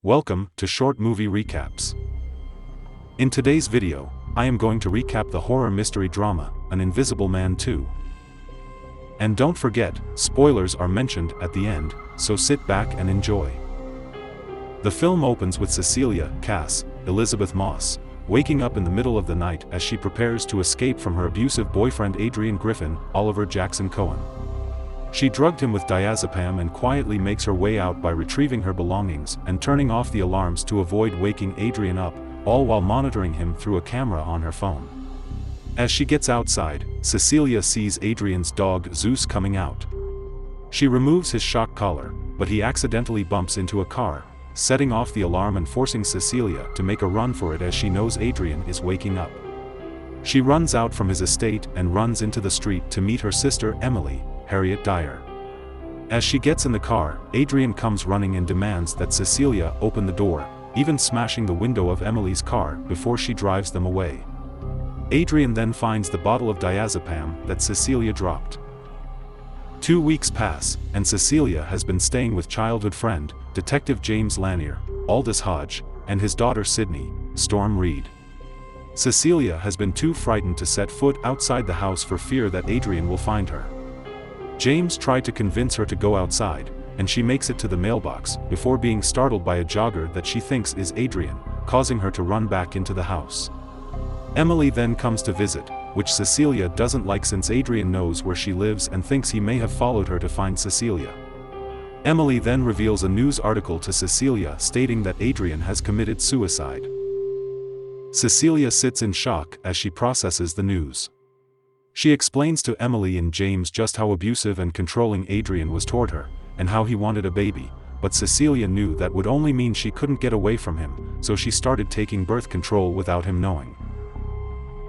Welcome to Short Movie Recaps. In today's video, I am going to recap the horror mystery drama, An Invisible Man 2. And don't forget, spoilers are mentioned at the end, so sit back and enjoy. The film opens with Cecilia Kass, Elisabeth Moss, waking up in the middle of the night as she prepares to escape from her abusive boyfriend Adrian Griffin, Oliver Jackson-Cohen. She drugged him with diazepam and quietly makes her way out by retrieving her belongings and turning off the alarms to avoid waking Adrian up, all while monitoring him through a camera on her phone. As she gets outside, Cecilia sees Adrian's dog Zeus coming out. She removes his shock collar, but he accidentally bumps into a car, setting off the alarm and forcing Cecilia to make a run for it as she knows Adrian is waking up. She runs out from his estate and runs into the street to meet her sister Emily, Harriet Dyer. As she gets in the car, Adrian comes running and demands that Cecilia open the door, even smashing the window of Emily's car before she drives them away. Adrian then finds the bottle of diazepam that Cecilia dropped. 2 weeks pass, and Cecilia has been staying with childhood friend, Detective James Lanier, Aldous Hodge, and his daughter Sydney, Storm Reed. Cecilia has been too frightened to set foot outside the house for fear that Adrian will find her. James tried to convince her to go outside, and she makes it to the mailbox before being startled by a jogger that she thinks is Adrian, causing her to run back into the house. Emily then comes to visit, which Cecilia doesn't like since Adrian knows where she lives and thinks he may have followed her to find Cecilia. Emily then reveals a news article to Cecilia stating that Adrian has committed suicide. Cecilia sits in shock as she processes the news. She explains to Emily and James just how abusive and controlling Adrian was toward her, and how he wanted a baby, but Cecilia knew that would only mean she couldn't get away from him, so she started taking birth control without him knowing.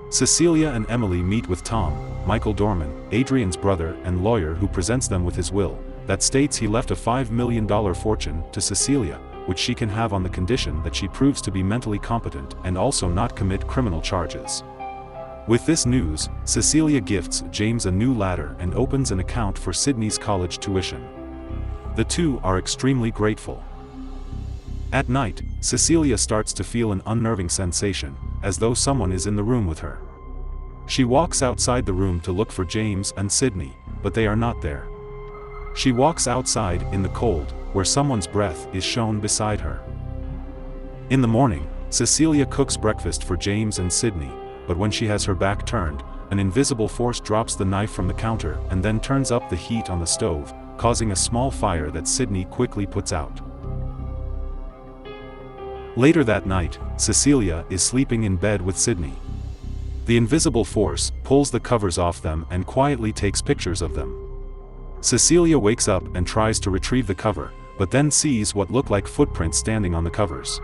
Cecilia and Emily meet with Tom, Michael Dorman, Adrian's brother and lawyer, who presents them with his will, that states he left a $5 million fortune to Cecilia, which she can have on the condition that she proves to be mentally competent and also not commit criminal charges. With this news, Cecilia gifts James a new ladder and opens an account for Sydney's college tuition. The two are extremely grateful. At night, Cecilia starts to feel an unnerving sensation, as though someone is in the room with her. She walks outside the room to look for James and Sydney, but they are not there. She walks outside in the cold, where someone's breath is shown beside her. In the morning, Cecilia cooks breakfast for James and Sydney, but when she has her back turned, an invisible force drops the knife from the counter and then turns up the heat on the stove, causing a small fire that Sydney quickly puts out. Later that night, Cecilia is sleeping in bed with Sydney. The invisible force pulls the covers off them and quietly takes pictures of them. Cecilia wakes up and tries to retrieve the cover, but then sees what look like footprints standing on the covers.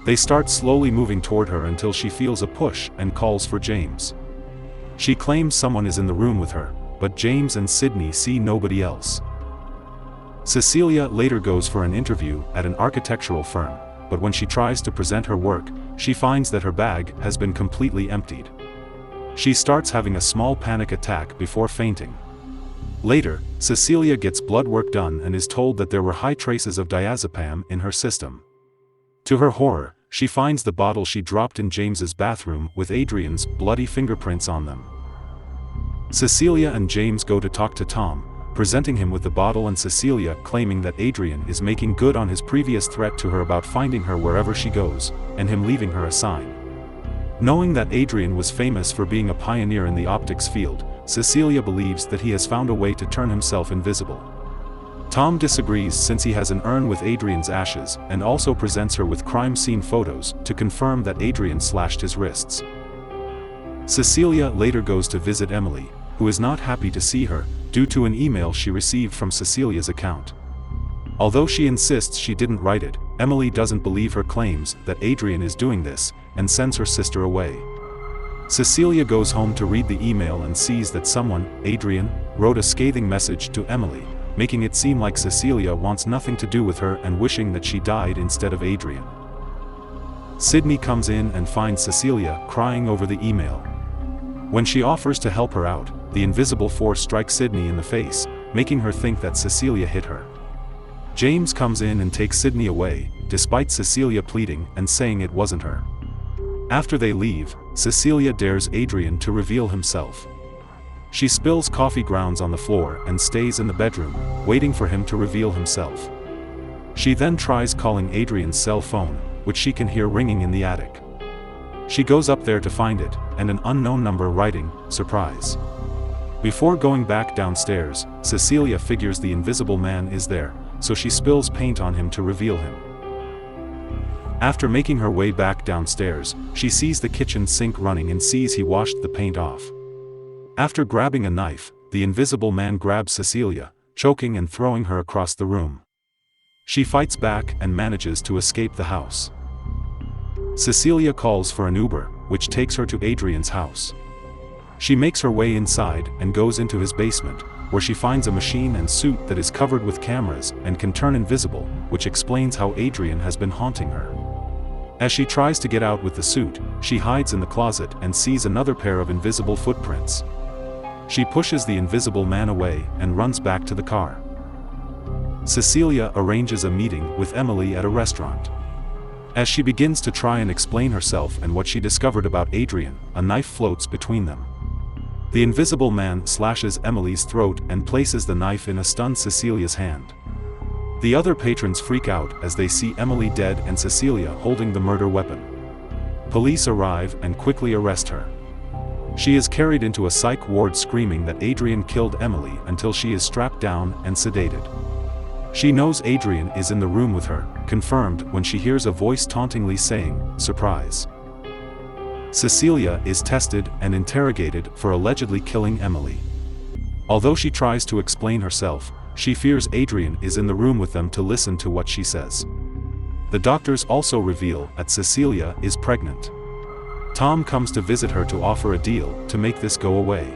They start slowly moving toward her until she feels a push and calls for James. She claims someone is in the room with her, but James and Sydney see nobody else. Cecilia later goes for an interview at an architectural firm, but when she tries to present her work, she finds that her bag has been completely emptied. She starts having a small panic attack before fainting. Later, Cecilia gets blood work done and is told that there were high traces of diazepam in her system. To her horror, she finds the bottle she dropped in James's bathroom with Adrian's bloody fingerprints on them. Cecilia and James go to talk to Tom, presenting him with the bottle, and Cecilia claiming that Adrian is making good on his previous threat to her about finding her wherever she goes, and him leaving her a sign. Knowing that Adrian was famous for being a pioneer in the optics field, Cecilia believes that he has found a way to turn himself invisible. Tom disagrees since he has an urn with Adrian's ashes and also presents her with crime scene photos to confirm that Adrian slashed his wrists. Cecilia later goes to visit Emily, who is not happy to see her, due to an email she received from Cecilia's account. Although she insists she didn't write it, Emily doesn't believe her claims that Adrian is doing this, and sends her sister away. Cecilia goes home to read the email and sees that someone, Adrian, wrote a scathing message to Emily, making it seem like Cecilia wants nothing to do with her and wishing that she died instead of Adrian. Sydney comes in and finds Cecilia crying over the email. When she offers to help her out, the invisible force strikes Sydney in the face, making her think that Cecilia hit her. James comes in and takes Sydney away, despite Cecilia pleading and saying it wasn't her. After they leave, Cecilia dares Adrian to reveal himself. She spills coffee grounds on the floor and stays in the bedroom, waiting for him to reveal himself. She then tries calling Adrian's cell phone, which she can hear ringing in the attic. She goes up there to find it, and an unknown number writing, "Surprise." Before going back downstairs, Cecilia figures the invisible man is there, so she spills paint on him to reveal him. After making her way back downstairs, she sees the kitchen sink running and sees he washed the paint off. After grabbing a knife, the invisible man grabs Cecilia, choking and throwing her across the room. She fights back and manages to escape the house. Cecilia calls for an Uber, which takes her to Adrian's house. She makes her way inside and goes into his basement, where she finds a machine and suit that is covered with cameras and can turn invisible, which explains how Adrian has been haunting her. As she tries to get out with the suit, she hides in the closet and sees another pair of invisible footprints. She pushes the invisible man away and runs back to the car. Cecilia arranges a meeting with Emily at a restaurant. As she begins to try and explain herself and what she discovered about Adrian, a knife floats between them. The invisible man slashes Emily's throat and places the knife in a stunned Cecilia's hand. The other patrons freak out as they see Emily dead and Cecilia holding the murder weapon. Police arrive and quickly arrest her. She is carried into a psych ward screaming that Adrian killed Emily until she is strapped down and sedated. She knows Adrian is in the room with her, confirmed when she hears a voice tauntingly saying, "Surprise." Cecilia is tested and interrogated for allegedly killing Emily. Although she tries to explain herself, she fears Adrian is in the room with them to listen to what she says. The doctors also reveal that Cecilia is pregnant. Tom comes to visit her to offer a deal to make this go away.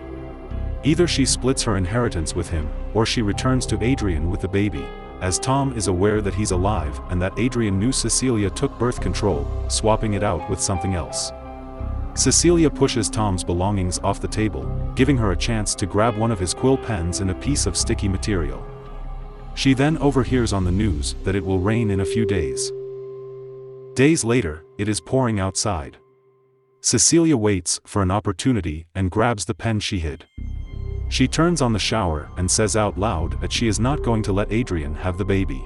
Either she splits her inheritance with him, or she returns to Adrian with the baby, as Tom is aware that he's alive and that Adrian knew Cecilia took birth control, swapping it out with something else. Cecilia pushes Tom's belongings off the table, giving her a chance to grab one of his quill pens and a piece of sticky material. She then overhears on the news that it will rain in a few days. Days later, it is pouring outside. Cecilia waits for an opportunity and grabs the pen she hid. She turns on the shower and says out loud that she is not going to let Adrian have the baby.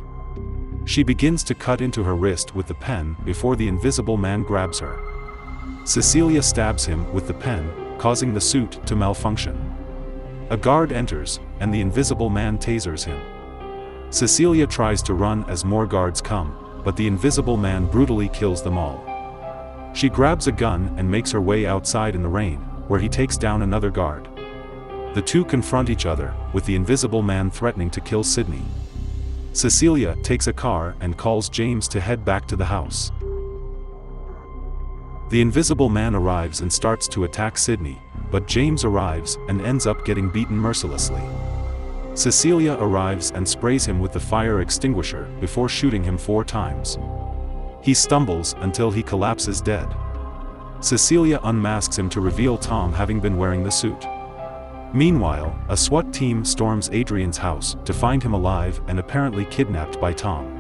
She begins to cut into her wrist with the pen before the invisible man grabs her. Cecilia stabs him with the pen, causing the suit to malfunction. A guard enters, and the invisible man tasers him. Cecilia tries to run as more guards come, but the invisible man brutally kills them all. She grabs a gun and makes her way outside in the rain, where he takes down another guard. The two confront each other, with the invisible man threatening to kill Sydney. Cecilia takes a car and calls James to head back to the house. The invisible man arrives and starts to attack Sydney, but James arrives and ends up getting beaten mercilessly. Cecilia arrives and sprays him with the fire extinguisher before shooting him 4 times. He stumbles until he collapses dead. Cecilia unmasks him to reveal Tom having been wearing the suit. Meanwhile, a SWAT team storms Adrian's house to find him alive and apparently kidnapped by Tom.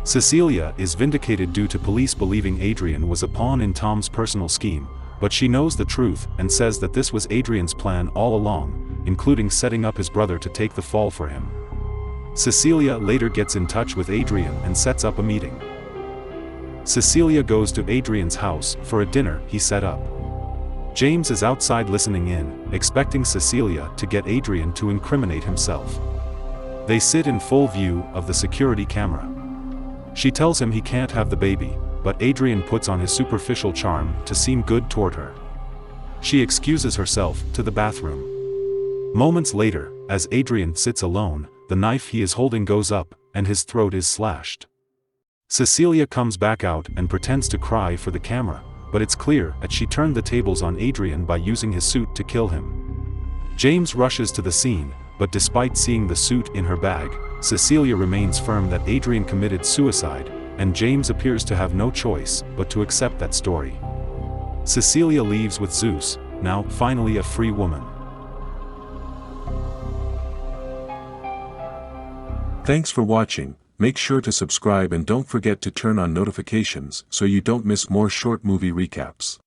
Cecilia is vindicated due to police believing Adrian was a pawn in Tom's personal scheme, but she knows the truth and says that this was Adrian's plan all along, including setting up his brother to take the fall for him. Cecilia later gets in touch with Adrian and sets up a meeting. Cecilia goes to Adrian's house for a dinner he set up. James is outside listening in, expecting Cecilia to get Adrian to incriminate himself. They sit in full view of the security camera. She tells him he can't have the baby, but Adrian puts on his superficial charm to seem good toward her. She excuses herself to the bathroom. Moments later, as Adrian sits alone, the knife he is holding goes up, and his throat is slashed. Cecilia comes back out and pretends to cry for the camera, but it's clear that she turned the tables on Adrian by using his suit to kill him. James rushes to the scene, but despite seeing the suit in her bag, Cecilia remains firm that Adrian committed suicide, and James appears to have no choice but to accept that story. Cecilia leaves with Zeus, now finally a free woman. Thanks for watching. Make sure to subscribe and don't forget to turn on notifications so you don't miss more short movie recaps.